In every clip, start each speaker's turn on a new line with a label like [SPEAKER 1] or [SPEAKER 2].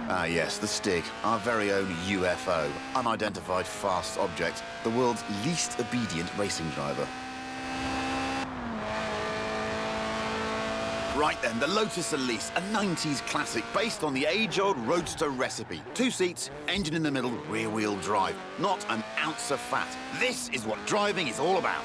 [SPEAKER 1] Ah yes, the Stig, our very own UFO, unidentified fast object, the world's least obedient racing driver. Right then, the Lotus Elise, a 90s classic based on the age-old roadster recipe. 2 seats, engine in the middle, rear-wheel drive. Not an ounce of fat. This is what driving is all about.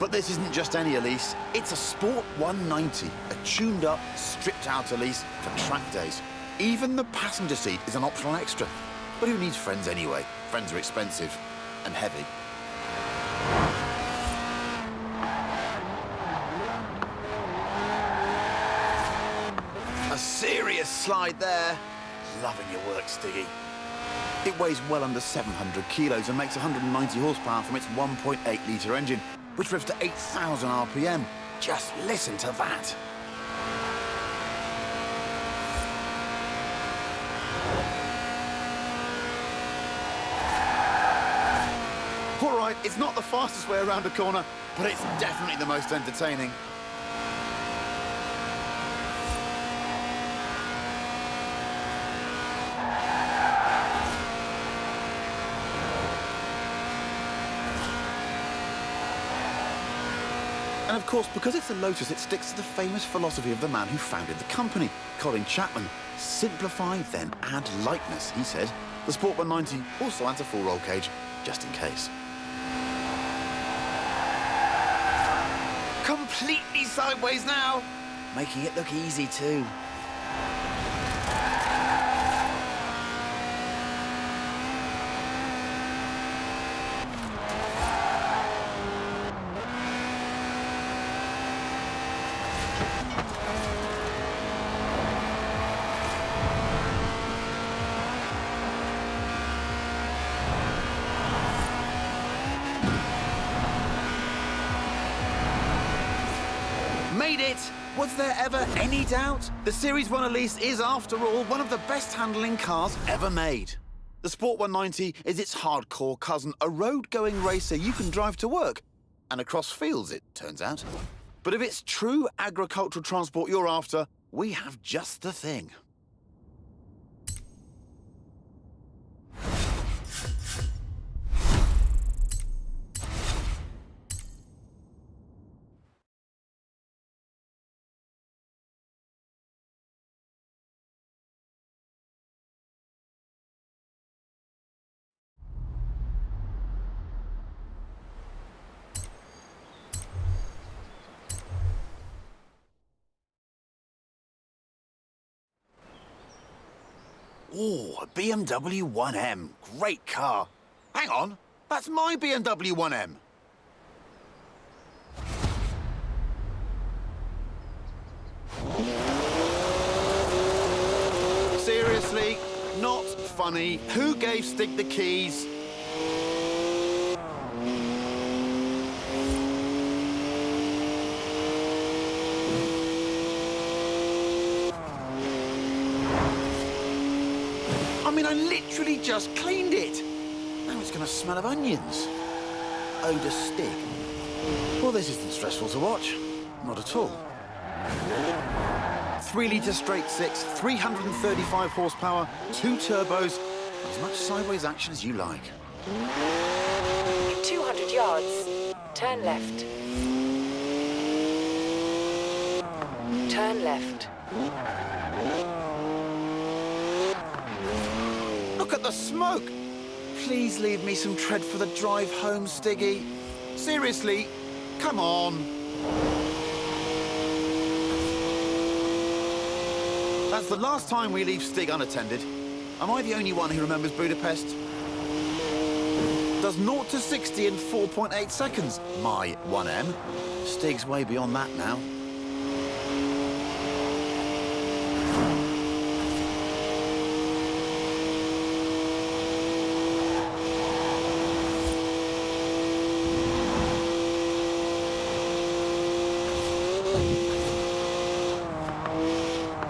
[SPEAKER 1] But this isn't just any Elise, it's a Sport 190, a tuned-up, stripped-out Elise for track days. Even the passenger seat is an optional extra. But who needs friends anyway? Friends are expensive and heavy. A serious slide there. Loving your work, Stiggy. It weighs well under 700 kilos and makes 190 horsepower from its 1.8-litre engine, which revs to 8,000 RPM. Just listen to that. All right, it's not the fastest way around a corner, but it's definitely the most entertaining. And of course, because it's a Lotus, it sticks to the famous philosophy of the man who founded the company, Colin Chapman. Simplify, then add lightness, he said. The Sport 190 also adds a full roll cage, just in case. Completely sideways now. Making it look easy too. Made it! Was there ever any doubt? The Series 1 Elise is, after all, one of the best handling cars ever made. The Sport 190 is its hardcore cousin, a road-going racer you can drive to work. And across fields, it turns out. But if it's true agricultural transport you're after, we have just the thing. Ooh, a BMW 1M. Great car. Hang on, that's my BMW 1M. Seriously, not funny. Who gave Stig the keys? I mean, I literally just cleaned it. Now it's going to smell of onions. Odour Stig. Well, this isn't stressful to watch. Not at all. 3-litre straight six, 335 horsepower, 2 turbos, as much sideways action as you like.
[SPEAKER 2] In 200 yards, turn left. Turn left.
[SPEAKER 1] Look at the smoke! Please leave me some tread for the drive home, Stiggy. Seriously, come on. That's the last time we leave Stig unattended. Am I the only one who remembers Budapest? Does 0 to 60 in 4.8 seconds. My 1M. Stig's way beyond that now.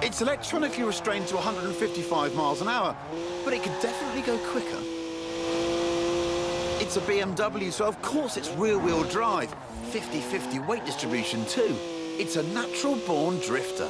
[SPEAKER 1] It's electronically restrained to 155 miles an hour, but it could definitely go quicker. It's a BMW, so of course it's rear-wheel drive. 50-50 weight distribution too. It's a natural-born drifter.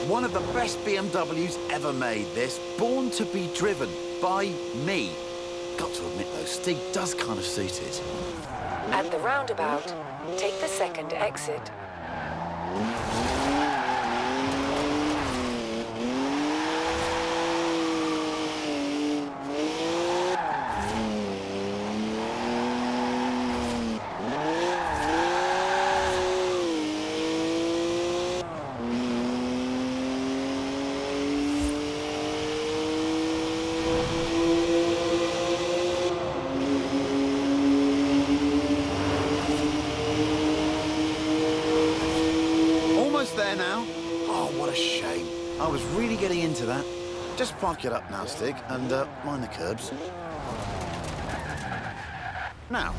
[SPEAKER 1] One of the best BMWs ever made, this. Born to be driven by me. Got to admit, though, Stig does kind of suit it.
[SPEAKER 2] At the roundabout, take the second exit.
[SPEAKER 1] There now? Oh, what a shame. I was really getting into that. Just park it up now, Stig, and mind the curbs. Now,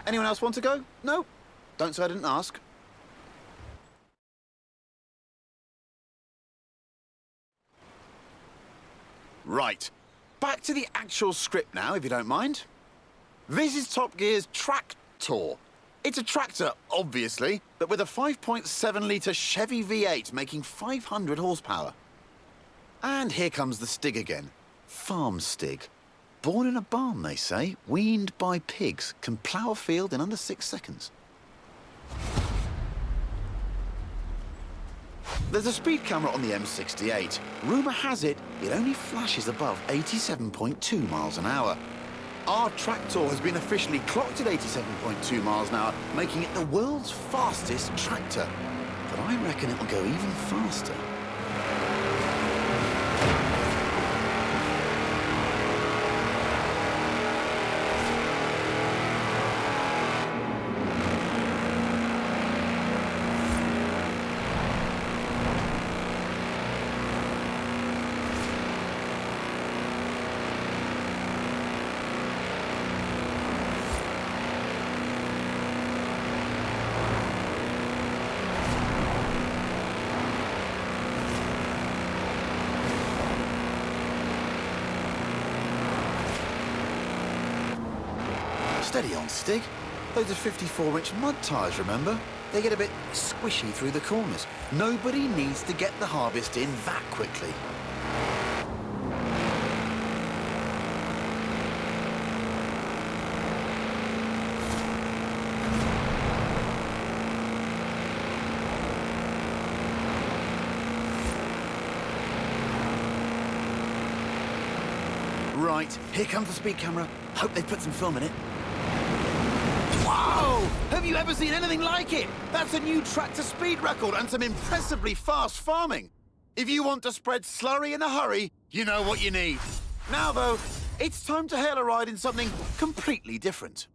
[SPEAKER 1] anyone else want to go? No? Don't say I didn't ask. Right. Back to the actual script now, if you don't mind. This is Top Gear's Tractor. It's a tractor, obviously, but with a 5.7-litre Chevy V8 making 500 horsepower. And here comes the Stig again. Farm Stig. Born in a barn, they say, weaned by pigs, can plough a field in under 6 seconds. There's a speed camera on the M68. Rumour has it, it only flashes above 87.2 miles an hour. Our tractor has been officially clocked at 87.2 miles an hour, making it the world's fastest tractor. But I reckon it'll go even faster. Steady on, Stig. Those are 54-inch mud tyres, remember? They get a bit squishy through the corners. Nobody needs to get the harvest in that quickly. Right, here comes the speed camera. Hope they put some film in it. Wow! Have you ever seen anything like it? That's a new tractor speed record and some impressively fast farming. If you want to spread slurry in a hurry, you know what you need. Now, though, it's time to hail a ride in something completely different.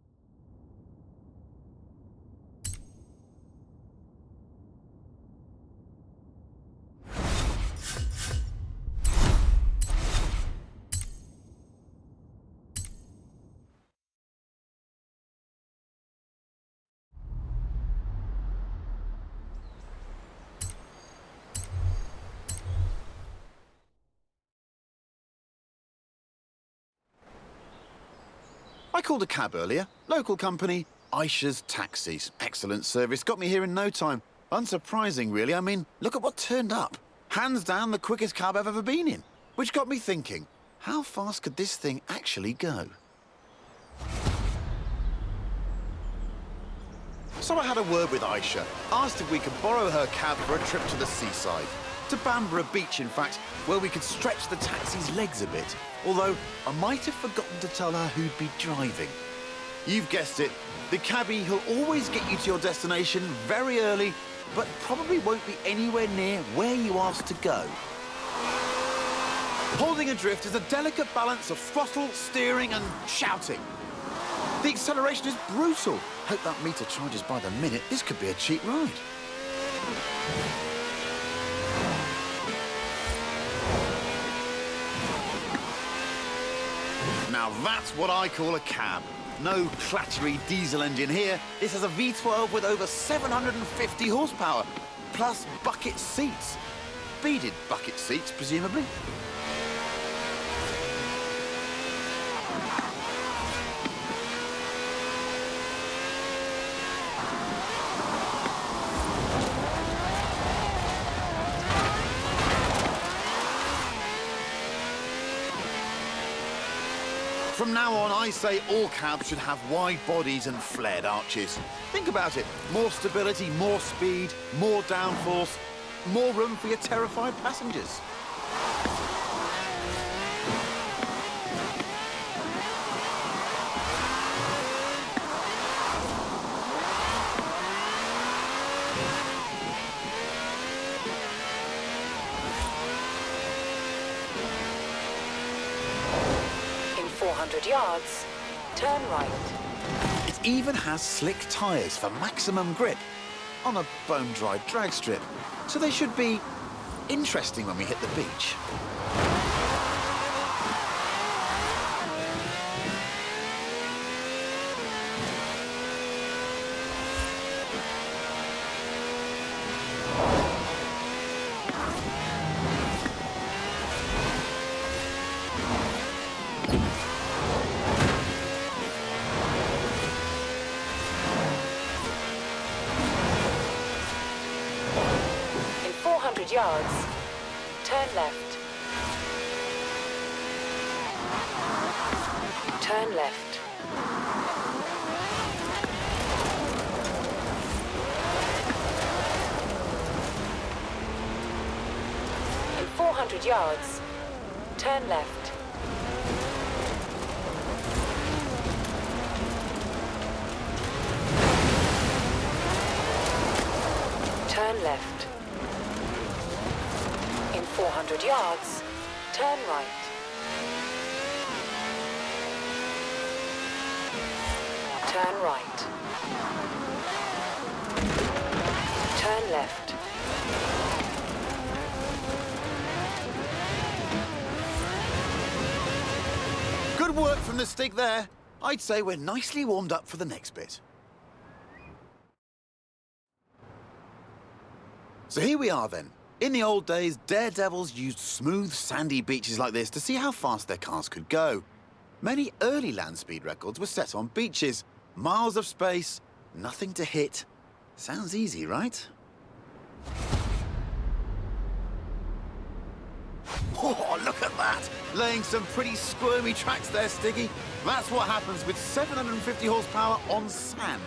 [SPEAKER 1] I called a cab earlier. Local company, Aisha's Taxis. Excellent service. Got me here in no time. Unsurprising, really. I mean, look at what turned up. Hands down the quickest cab I've ever been in. Which got me thinking, how fast could this thing actually go? So I had a word with Aisha. Asked if we could borrow her cab for a trip to the seaside. To Bamborough Beach, in fact, where we could stretch the taxi's legs a bit. Although, I might have forgotten to tell her who'd be driving. You've guessed it. The cabbie who'll always get you to your destination very early, but probably won't be anywhere near where you asked to go. Holding adrift is a delicate balance of throttle, steering and shouting. The acceleration is brutal. Hope that meter charges by the minute. This could be a cheap ride. Now that's what I call a cab. No clattery diesel engine here. This has a V12 with over 750 horsepower, plus bucket seats. Beaded bucket seats, presumably. From now on, I say all cabs should have wide bodies and flared arches. Think about it. More stability, more speed, more downforce, more room for your terrified passengers.
[SPEAKER 2] In 400 yards, turn right.
[SPEAKER 1] It even has slick tyres for maximum grip on a bone-dry drag strip. So they should be interesting when we hit the beach.
[SPEAKER 2] In 400 yards, turn left. Turn left. In 400 yards, turn left. Turn left. In 400 yards, turn right. Turn right. Turn left.
[SPEAKER 1] Good work from the Stig there. I'd say we're nicely warmed up for the next bit. So here we are then. In the old days, daredevils used smooth, sandy beaches like this to see how fast their cars could go. Many early land speed records were set on beaches. Miles of space, nothing to hit. Sounds easy, right? Oh, look at that! Laying some pretty squirmy tracks there, Stiggy. That's what happens with 750 horsepower on sand.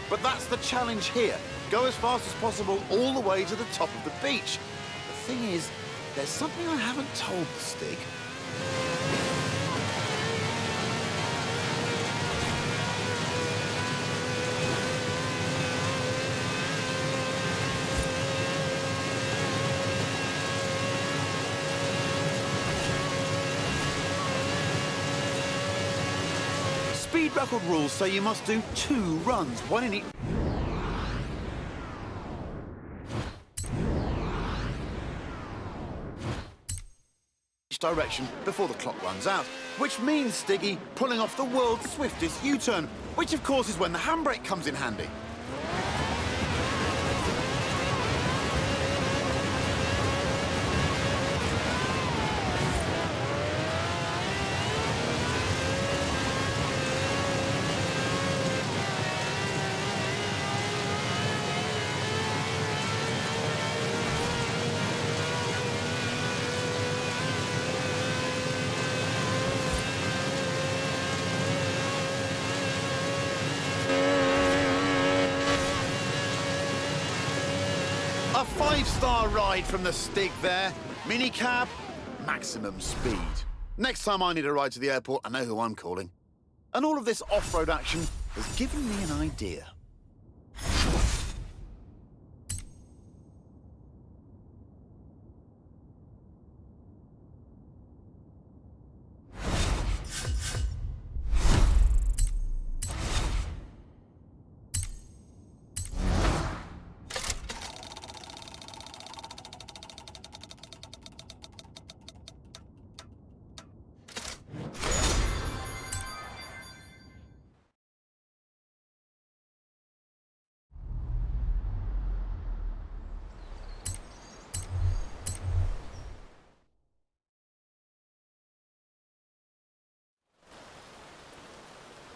[SPEAKER 1] But that's the challenge here. Go as fast as possible all the way to the top of the beach. The thing is, there's something I haven't told the Stig. Speed record rules say you must do 2 runs, one in each direction before the clock runs out, which means, Stiggy, pulling off the world's swiftest U-turn, which of course is when the handbrake comes in handy. A 5-star ride from the Stig there. Minicab, maximum speed. Next time I need a ride to the airport, I know who I'm calling. And all of this off-road action has given me an idea.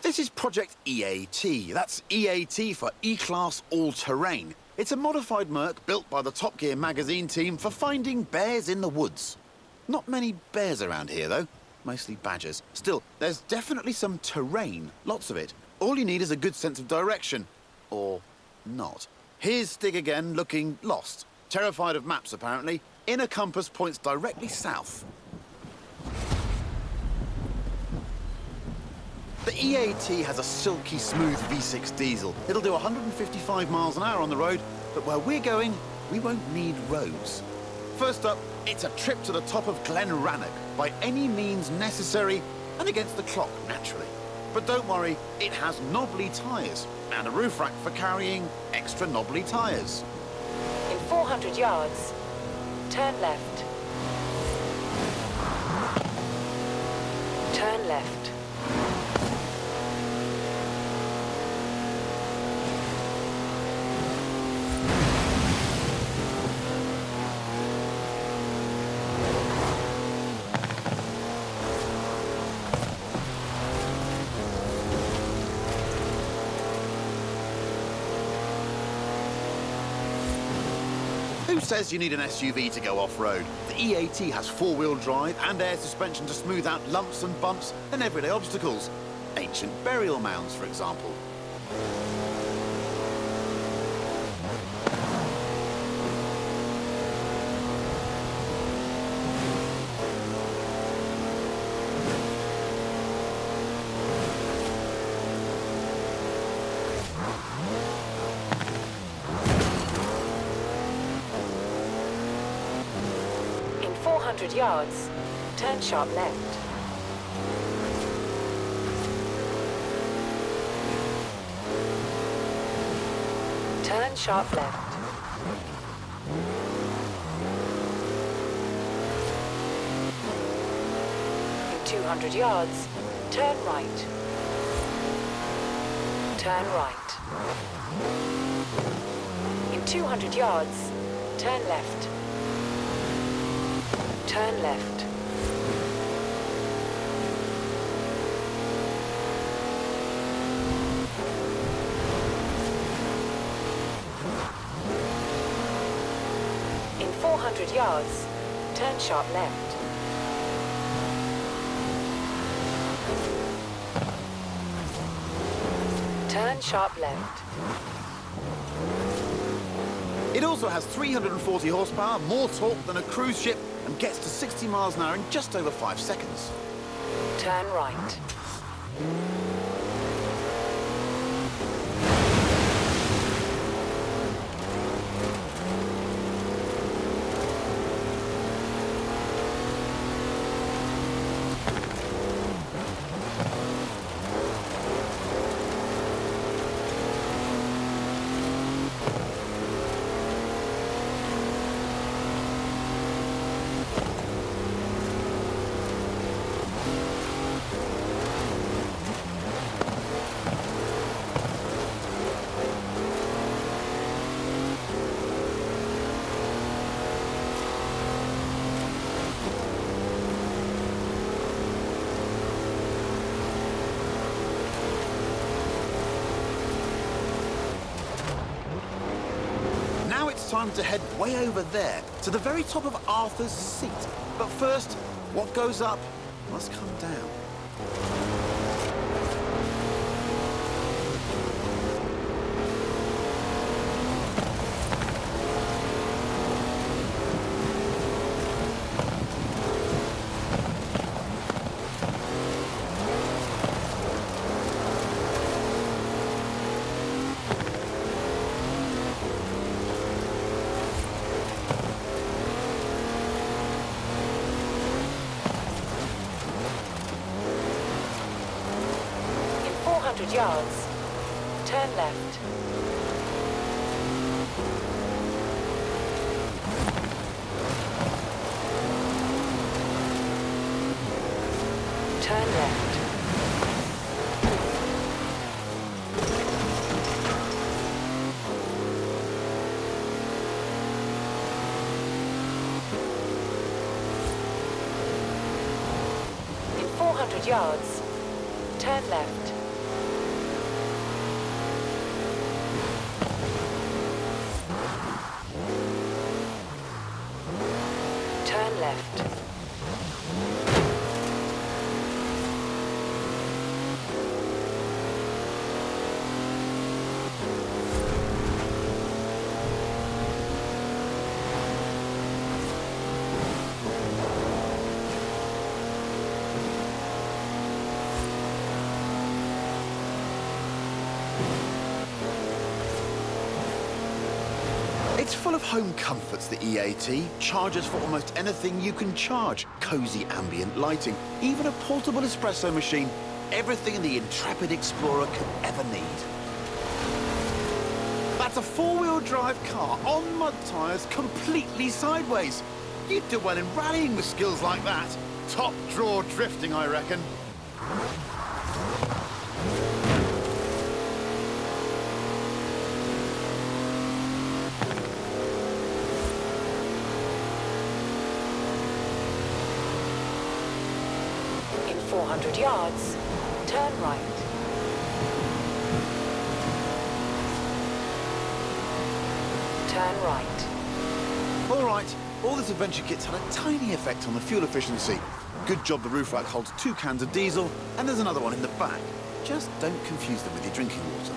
[SPEAKER 1] This is Project EAT. That's EAT for E-Class All-Terrain. It's a modified Merc built by the Top Gear magazine team for finding bears in the woods. Not many bears around here, though. Mostly badgers. Still, there's definitely some terrain. Lots of it. All you need is a good sense of direction. Or not. Here's Stig again, looking lost. Terrified of maps, apparently. Inner compass points directly south. The EAT has a silky smooth V6 diesel. It'll do 155 miles an hour on the road, but where we're going, we won't need roads. First up, it's a trip to the top of Glen Rannoch, by any means necessary, and against the clock, naturally. But don't worry, it has knobbly tyres, and a roof rack for carrying extra knobbly tyres.
[SPEAKER 2] In 400 yards, turn left. Turn left.
[SPEAKER 1] Who says you need an SUV to go off-road? The EAT has four-wheel drive and air suspension to smooth out lumps and bumps and everyday obstacles. Ancient burial mounds, for example.
[SPEAKER 2] In 400 yards, turn sharp left. Turn sharp left. In 200 yards, turn right. Turn right. In 200 yards, turn left. Turn left. In 400 yards, turn sharp left. Turn sharp left.
[SPEAKER 1] It also has 340 horsepower, more torque than a cruise ship, and gets to 60 miles an hour in just over 5 seconds.
[SPEAKER 2] Turn right.
[SPEAKER 1] Now it's time to head way over there, to the very top of Arthur's Seat. But first, what goes up must come down.
[SPEAKER 2] 400 yards, turn left. Turn left. In 400 yards, turn left. Turn left.
[SPEAKER 1] It's full of home comforts, the EAT. Charges for almost anything you can charge. Cozy ambient lighting, even a portable espresso machine. Everything the intrepid explorer could ever need. That's a four-wheel drive car on mud tyres, completely sideways. You'd do well in rallying with skills like that. Top draw drifting, I reckon.
[SPEAKER 2] In 400 yards, turn right. Turn right.
[SPEAKER 1] All right, all this adventure kit's had a tiny effect on the fuel efficiency. Good job the roof rack holds 2 cans of diesel, and there's another one in the back. Just don't confuse them with your drinking water.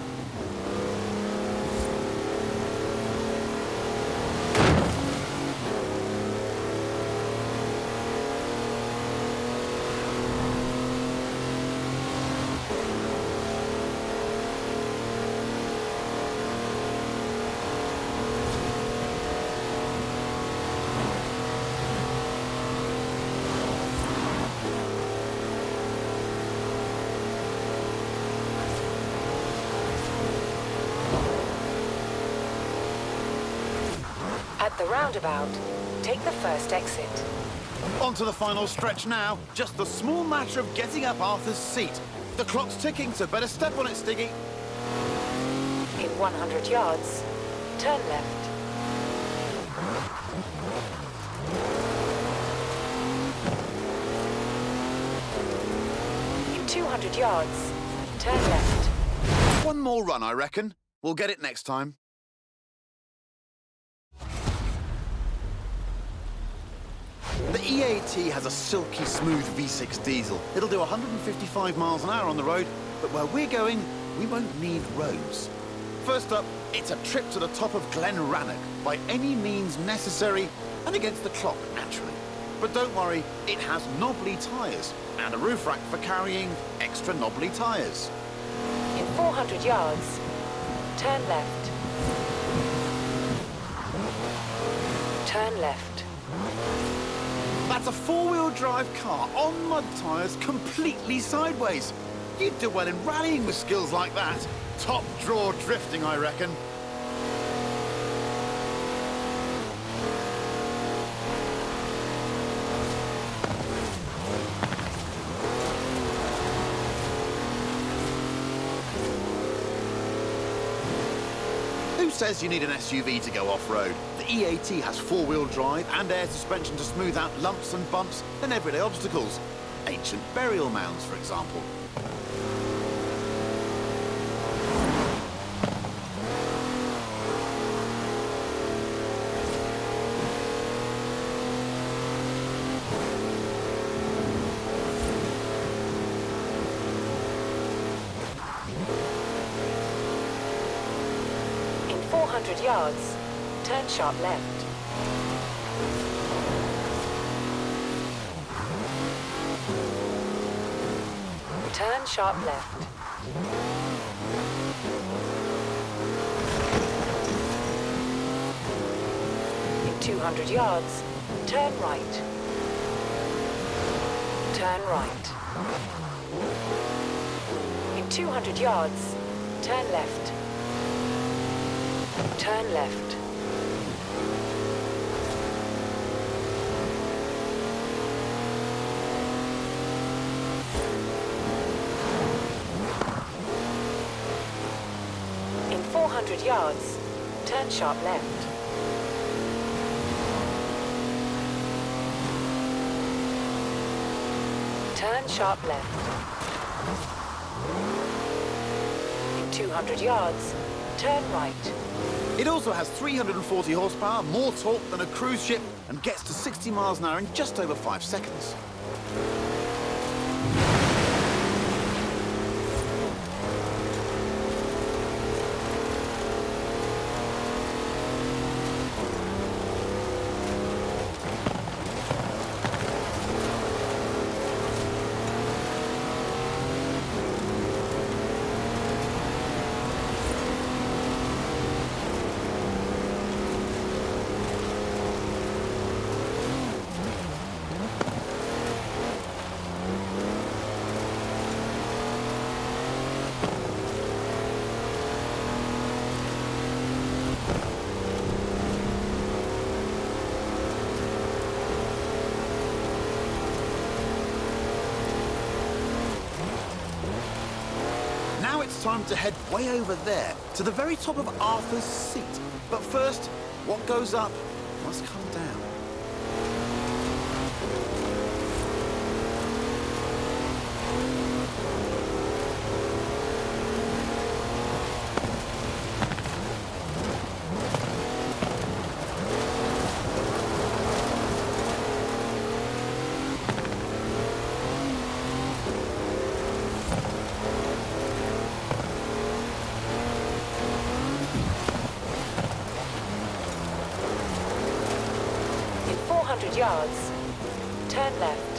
[SPEAKER 2] At the roundabout, take the first exit.
[SPEAKER 1] On to the final stretch now. Just the small matter of getting up Arthur's seat. The clock's ticking, so better step on it, Stiggy.
[SPEAKER 2] In 100 yards, turn left. In 200 yards, turn left.
[SPEAKER 1] One more run, I reckon. We'll get it next time. The EAT has a silky smooth V6 diesel. It'll do 155 miles an hour on the road, but where we're going, we won't need roads. First up, it's a trip to the top of Glen Rannoch, by any means necessary, and against the clock, naturally. But don't worry, it has knobbly tyres, and a roof rack for carrying extra knobbly tyres.
[SPEAKER 2] In 400 yards, turn left. Turn left.
[SPEAKER 1] That's a four-wheel drive car on mud tyres, completely sideways. You'd do well in rallying with skills like that. Top draw drifting, I reckon. Who says you need an SUV to go off-road? The EAT has four-wheel drive and air suspension to smooth out lumps and bumps and everyday obstacles. Ancient burial mounds, for example.
[SPEAKER 2] In 400 yards, turn sharp left. Turn sharp left. In 200 yards, turn right. Turn right. In In 200 yards, turn left. Turn left. In 400 yards, turn sharp left. Turn sharp left. In 200 yards, turn right.
[SPEAKER 1] It also has 340 horsepower, more torque than a cruise ship, and gets to 60 miles an hour in just over 5 seconds. Now it's time to head way over there, to the very top of Arthur's Seat. But first, what goes up must come down.
[SPEAKER 2] In 400 yards, turn left.